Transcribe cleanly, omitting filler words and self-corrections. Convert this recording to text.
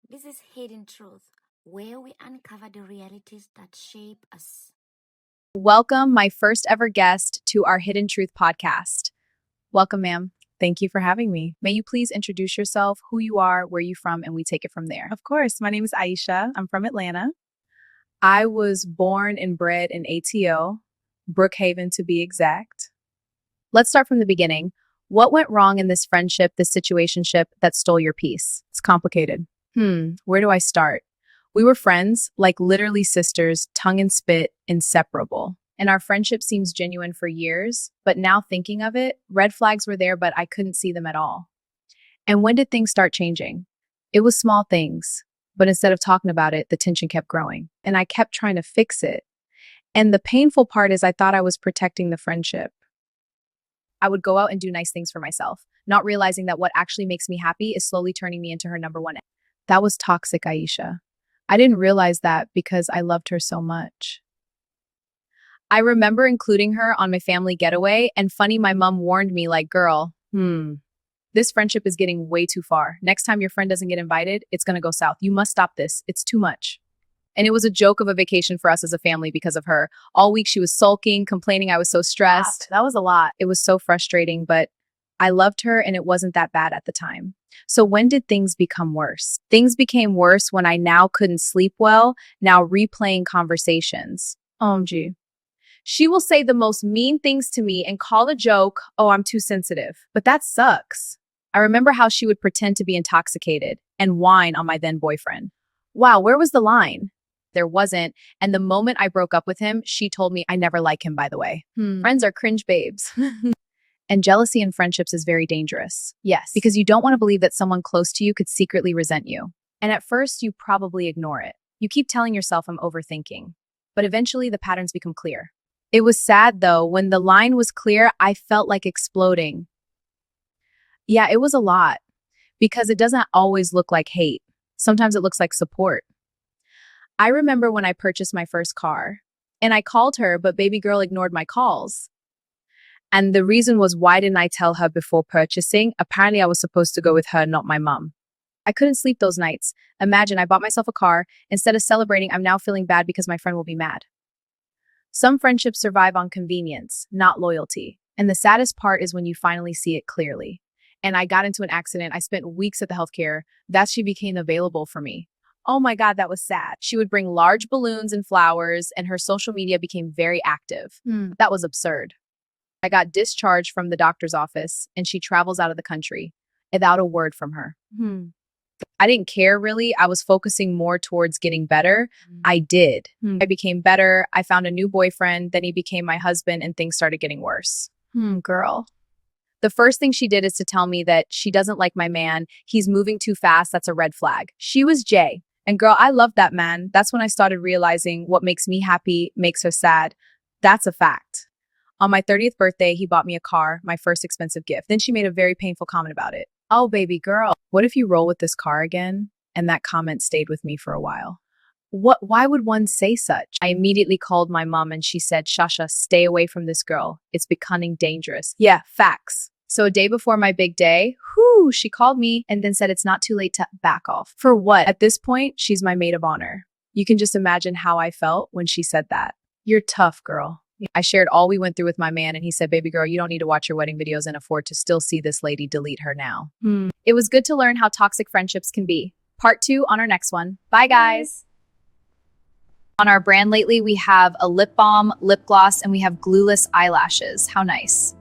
This is Hidden Truth, where we uncover the realities that shape us. Welcome, my first ever guest, to our Hidden Truth podcast. Welcome, ma'am. Thank you for having me. May you please introduce yourself, who you are, where you're from, and we take it from there. Of course. My name is Aisha. I'm from Atlanta. I was born and bred in ATO, Brookhaven to be exact. Let's start from the beginning. What went wrong in this friendship, this situationship that stole your peace? It's complicated. Where do I start? We were friends, like literally sisters, tongue and spit, inseparable. And our friendship seems genuine for years, but now thinking of it, red flags were there, but I couldn't see them at all. And when did things start changing? It was small things, but instead of talking about it, the tension kept growing. And I kept trying to fix it. And the painful part is I thought I was protecting the friendship. I would go out and do nice things for myself, not realizing that what actually makes me happy is slowly turning me into her number one. That was toxic, Aisha. I didn't realize that because I loved her so much. I remember including her on my family getaway, and funny, my mom warned me like, girl, this friendship is getting way too far. Next time your friend doesn't get invited, it's gonna go south. You must stop this. It's too much. And it was a joke of a vacation for us as a family because of her. All week she was sulking, complaining I was so stressed. That was a lot. It was so frustrating, but I loved her and it wasn't that bad at the time. So when did things become worse? Things became worse when I now couldn't sleep well, now replaying conversations. OMG. She will say the most mean things to me and call a joke, oh, I'm too sensitive. But that sucks. I remember how she would pretend to be intoxicated and whine on my then boyfriend. Wow, where was the line? There wasn't. And the moment I broke up with him, she told me I never like him, by the way. Friends are cringe babes. And jealousy in friendships is very dangerous. Yes. Because you don't want to believe that someone close to you could secretly resent you. And at first, you probably ignore it. You keep telling yourself I'm overthinking. But eventually, the patterns become clear. It was sad, though. When the line was clear, I felt like exploding. Yeah, it was a lot. Because it doesn't always look like hate. Sometimes it looks like support. I remember when I purchased my first car. And I called her, but baby girl ignored my calls. And the reason was, why didn't I tell her before purchasing? Apparently, I was supposed to go with her, not my mom. I couldn't sleep those nights. Imagine, I bought myself a car. Instead of celebrating, I'm now feeling bad because my friend will be mad. Some friendships survive on convenience, not loyalty. And the saddest part is when you finally see it clearly. And I got into an accident. I spent weeks at the healthcare. That's she became available for me. Oh my God, that was sad. She would bring large balloons and flowers, and her social media became very active. That was absurd. I got discharged from the doctor's office and she travels out of the country without a word from her. I didn't care really. I was focusing more towards getting better. I did. I became better. I found a new boyfriend. Then he became my husband and things started getting worse. Girl. The first thing she did is to tell me that she doesn't like my man. He's moving too fast. That's a red flag. She was Jay. And girl, I love that man. That's when I started realizing what makes me happy makes her sad. That's a fact. On my 30th birthday, he bought me a car, my first expensive gift. Then she made a very painful comment about it. Oh, baby girl, what if you roll with this car again? And that comment stayed with me for a while. Why would one say such? I immediately called my mom and she said, Shasha, stay away from this girl. It's becoming dangerous. Yeah, facts. So a day before my big day, she called me and then said it's not too late to back off. For what? At this point, she's my maid of honor. You can just imagine how I felt when she said that. You're tough, girl. I shared all we went through with my man and he said, baby girl, you don't need to watch your wedding videos and afford to still see this lady. Delete her now. It was good to learn how toxic friendships can be. Part 2 on our next one. Bye, guys. On our brand lately, we have a lip balm, lip gloss, and we have glueless eyelashes. How nice.